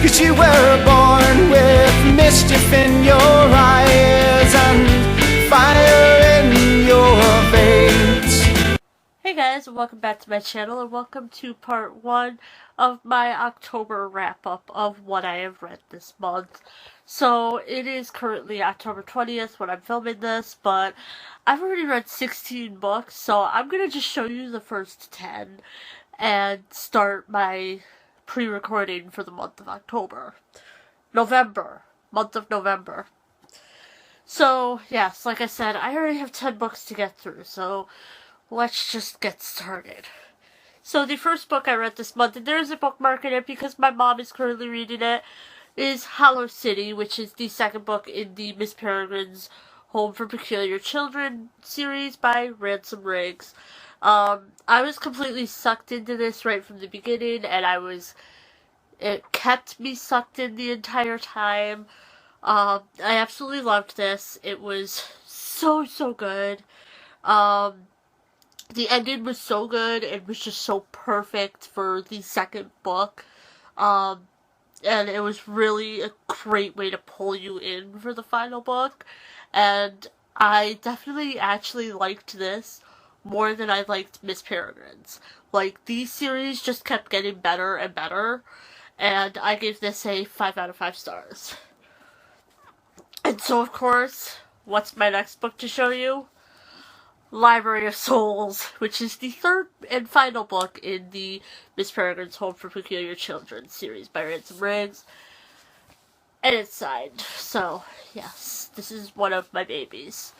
'Cause you were born with mischief in your eyes and fire in your veins. Hey guys, and welcome back to my channel, and welcome to part 1 of my October wrap-up of what I have read this month. So, it is currently October 20th when I'm filming this, but I've already read 16 books, so I'm gonna just show you the first 10 and start my pre-recording for the month of October. Month of November. So, yes, like I said, I already have 10 books to get through, so let's just get started. So the first book I read this month, and there is a bookmark in it because my mom is currently reading it, is Hollow City, which is the second book in the Miss Peregrine's Home for Peculiar Children series by Ransom Riggs. I was completely sucked into this right from the beginning, and it kept me sucked in the entire time. I absolutely loved this. It was so good. The ending was so good. It was just so perfect for the second book. And it was really a great way to pull you in for the final book. And I definitely actually liked this more than I liked Miss Peregrine's. Like, these series just kept getting better and better. And I gave this a 5 out of 5 stars. And so, of course, what's my next book to show you? Library of Souls, which is the third and final book in the Miss Peregrine's Home for Peculiar Children series by Ransom Riggs. And it's signed. So, yes, this is one of my babies.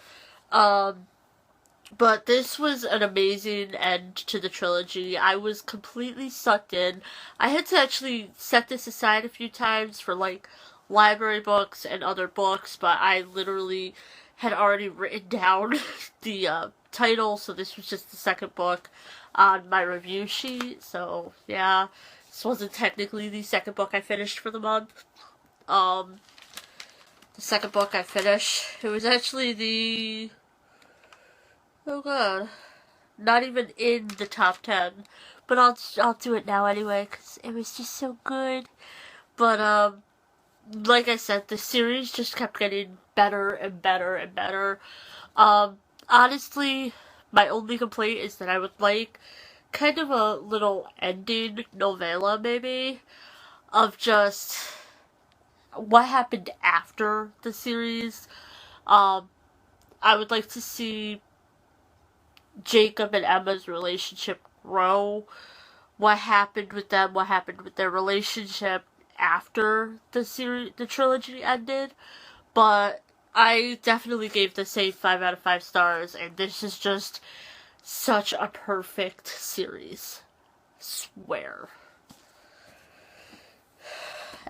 But this was an amazing end to the trilogy. I was completely sucked in. I had to actually set this aside a few times for, like, library books and other books, but I literally had already written down the title, so this was just the second book on my review sheet. So yeah, this wasn't technically the second book I finished for the month. The second book I finished, it was actually oh god, not even in the top 10, but I'll do it now anyway because it was just so good. But like I said, the series just kept getting better and better and better. Honestly, my only complaint is that I would like kind of a little ending novella, maybe, of just what happened after the series. I would like to see Jacob and Emma's relationship grow. What happened with them, what happened with their relationship after the trilogy ended, but I definitely gave this a 5 out of 5 stars, and this is just such a perfect series. Swear.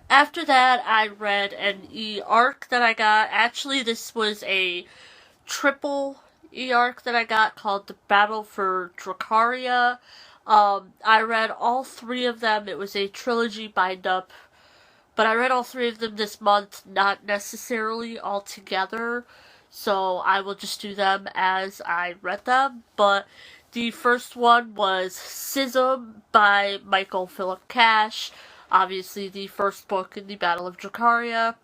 After that, I read an E-arc that I got. Actually, this was a triple E-arc that I got called The Battle for Dracaria. I read all 3 of them. It was a trilogy bind-up. But I read all 3 of them this month, not necessarily all together, so I will just do them as I read them. But the first one was Schism by Michael Philip Cash, obviously the first book in the Battle of Dracaria.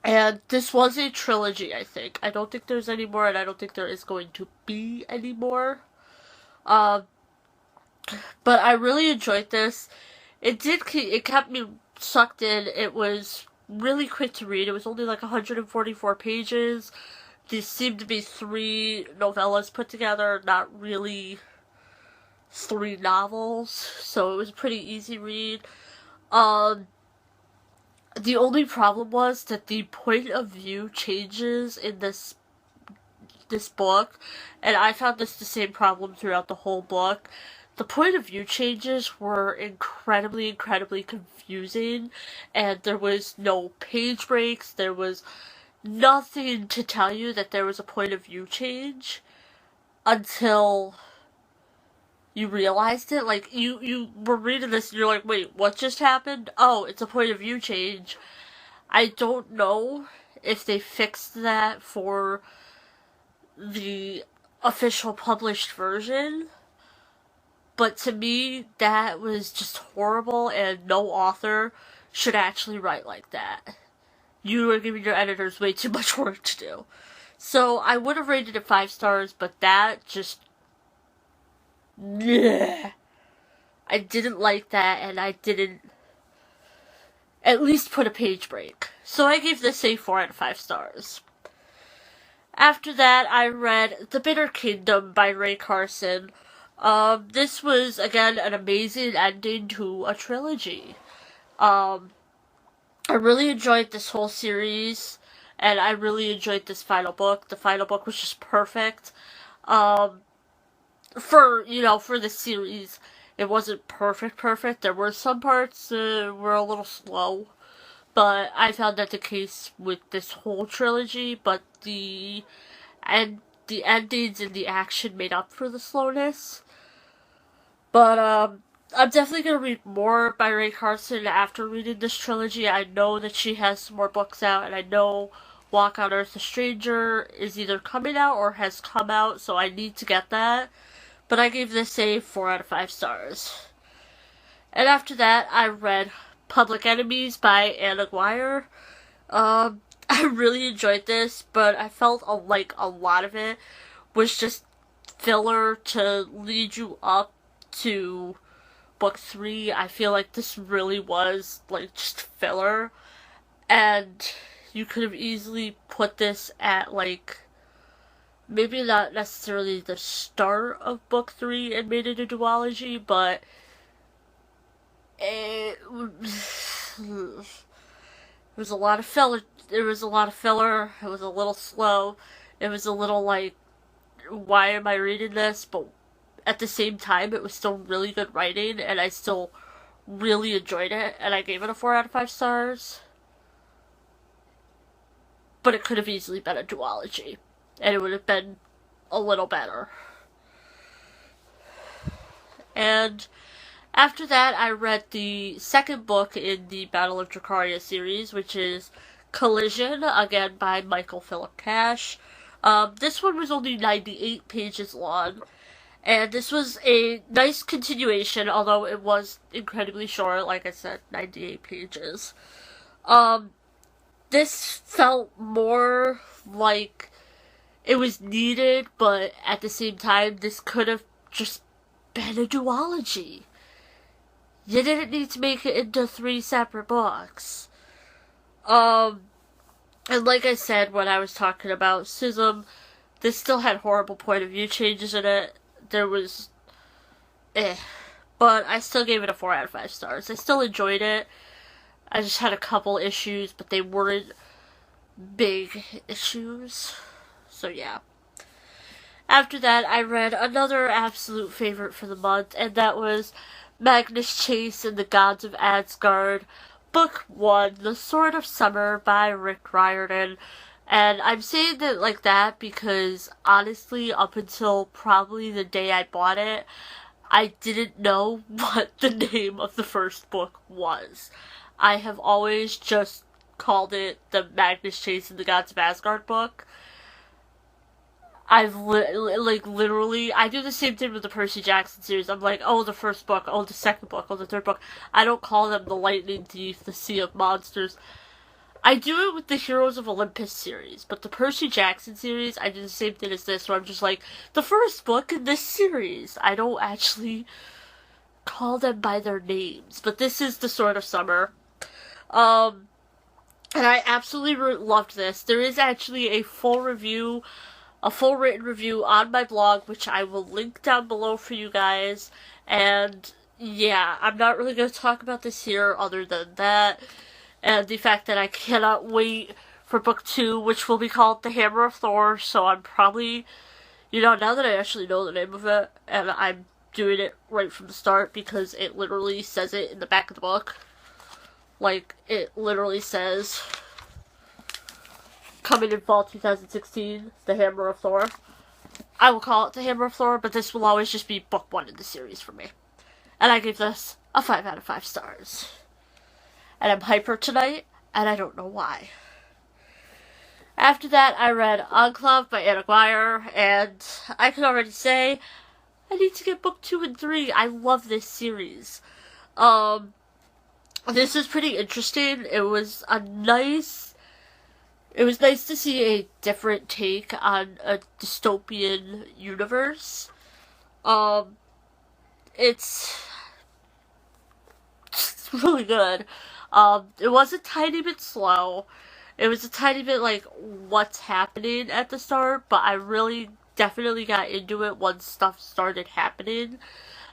And this was a trilogy, I think. I don't think there's any more, and I don't think there is going to be any more. But I really enjoyed this. It kept me sucked in. It was really quick to read. It was only like 144 pages. These seemed to be 3 novellas put together, not really 3 novels. So it was a pretty easy read. The only problem was that the point of view changes in this book, and I found this the same problem throughout the whole book. The point of view changes were incredibly confusing, and there was no page breaks, there was nothing to tell you that there was a point of view change until you realized it. Like, you were reading this and you're like, wait, what just happened? Oh, it's a point of view change. I don't know if they fixed that for the official published version, but to me, that was just horrible, and no author should actually write like that. You are giving your editors way too much work to do. So I would have rated it 5 stars, but that just... Bleh. I didn't like that, and I didn't at least put a page break. So I gave this a 4 out of 5 stars. After that, I read The Bitter Kingdom by Rae Carson. This was, again, an amazing ending to a trilogy. I really enjoyed this whole series, and I really enjoyed this final book. The final book was just perfect. For the series, it wasn't perfect. There were some parts were a little slow, but I found that the case with this whole trilogy, but the endings and the action made up for the slowness. But, I'm definitely going to read more by Rae Carson after reading this trilogy. I know that she has some more books out, and I know Walk on Earth a Stranger is either coming out or has come out, so I need to get that. But I gave this a 4 out of 5 stars. And after that, I read Public Enemies by Anna Guire. I really enjoyed this, but I felt like a lot of it was just filler to lead you up to book 3. I feel like this really was like just filler, and you could have easily put this at like maybe not necessarily the start of book 3 and made it a duology, but it was a lot of filler. There was a lot of filler. It was a little slow. It was a little like, why am I reading this? But at the same time, it was still really good writing, and I still really enjoyed it, and I gave it a 4 out of 5 stars. But it could have easily been a duology, and it would have been a little better. And after that, I read the second book in the Battle of Dracaria series, which is Collision, again by Michael Philip Cash. This one was only 98 pages long, and this was a nice continuation, although it was incredibly short, like I said, 98 pages. This felt more like it was needed, but at the same time, this could have just been a duology. You didn't need to make it into 3 separate books. And like I said when I was talking about Schism, this still had horrible point of view changes in it. There was but I still gave it a 4 out of 5 stars. I still enjoyed it. I just had a couple issues, but they weren't big issues. So yeah. After that, I read another absolute favorite for the month, and that was Magnus Chase and the Gods of Asgard, Book 1, The Sword of Summer by Rick Riordan. And I'm saying it like that because, honestly, up until probably the day I bought it, I didn't know what the name of the first book was. I have always just called it the Magnus Chase and the Gods of Asgard book. I've literally, I do the same thing with the Percy Jackson series. I'm like, oh, the first book, oh, the second book, oh, the third book. I don't call them the Lightning Thief, the Sea of Monsters. I do it with the Heroes of Olympus series, but the Percy Jackson series, I do the same thing as this, where I'm just like, the first book in this series. I don't actually call them by their names, but this is The Sword of Summer. And I absolutely loved this. There is actually a full written review on my blog, which I will link down below for you guys. And yeah, I'm not really going to talk about this here other than that. And the fact that I cannot wait for book 2, which will be called The Hammer of Thor. So I'm probably, now that I actually know the name of it, and I'm doing it right from the start because it literally says it in the back of the book. Like, it literally says, coming in fall 2016, The Hammer of Thor. I will call it The Hammer of Thor, but this will always just be book 1 in the series for me. And I give this a 5 out of 5 stars. And I'm hyper tonight, and I don't know why. After that, I read Enclave by Anna Guire, and I can already say, I need to get book 2 and 3. I love this series. This is pretty interesting. It was nice to see a different take on a dystopian universe. It's really good. It was a tiny bit slow. It was a tiny bit like what's happening at the start, but I really definitely got into it once stuff started happening,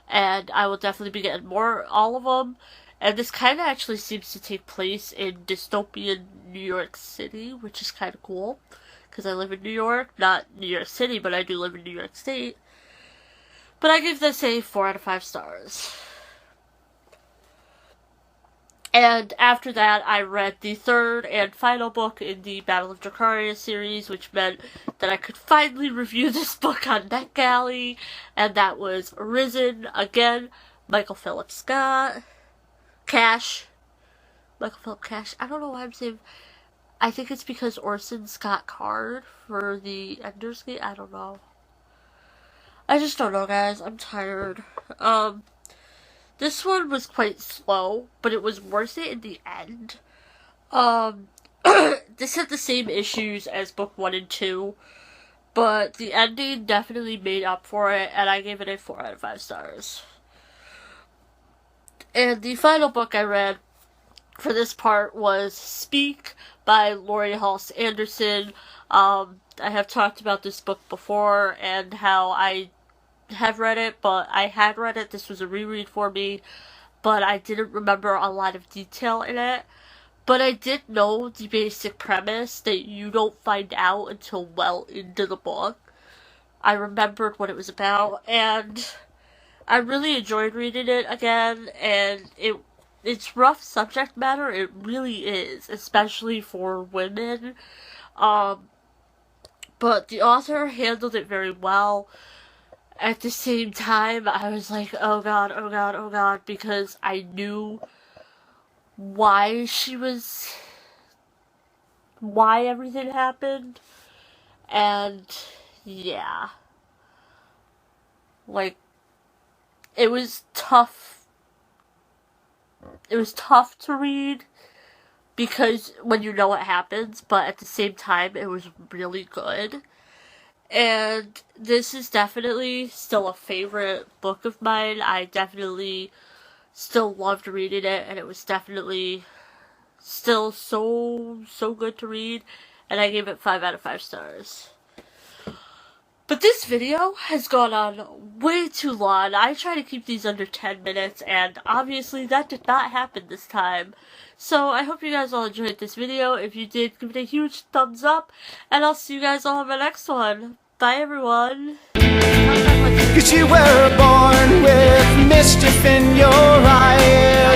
and I will definitely be getting all of them. And this kind of actually seems to take place in dystopian New York City, which is kind of cool, because I live in New York, not New York City, but I do live in New York State. But I give this a 4 out of 5 stars. And after that, I read the third and final book in the Battle of Dracaria series, which meant that I could finally review this book on NetGalley, and that was Arisen, again, Michael Philip Cash. Michael Philip Cash. I don't know why I'm saying... I think it's because Orson Scott Card for the Ender's Game. I don't know. I just don't know, guys. I'm tired. This one was quite slow, but it was worth it in the end. This had the same issues as book 1 and 2, but the ending definitely made up for it, and I gave it a 4 out of 5 stars. And the final book I read for this part was Speak by Laurie Halse Anderson. I have talked about this book before and how I have read it, but I had read it. This was a reread for me, but I didn't remember a lot of detail in it. But I did know the basic premise that you don't find out until well into the book. I remembered what it was about, and I really enjoyed reading it again, and it's rough subject matter. It really is, especially for women. But the author handled it very well. At the same time, I was like, oh god, oh god, oh god, because I knew why everything happened, and yeah, like, it was tough to read, because when you know what happens, but at the same time, it was really good. And this is definitely still a favorite book of mine. I definitely still loved reading it, and it was definitely still so good to read, and I gave it 5 out of 5 stars. But this video has gone on way too long. I try to keep these under 10 minutes, and obviously that did not happen this time. So I hope you guys all enjoyed this video. If you did, give it a huge thumbs up, and I'll see you guys all in my next one. Bye, everyone. 'Cause you were born with mischief in your eyes.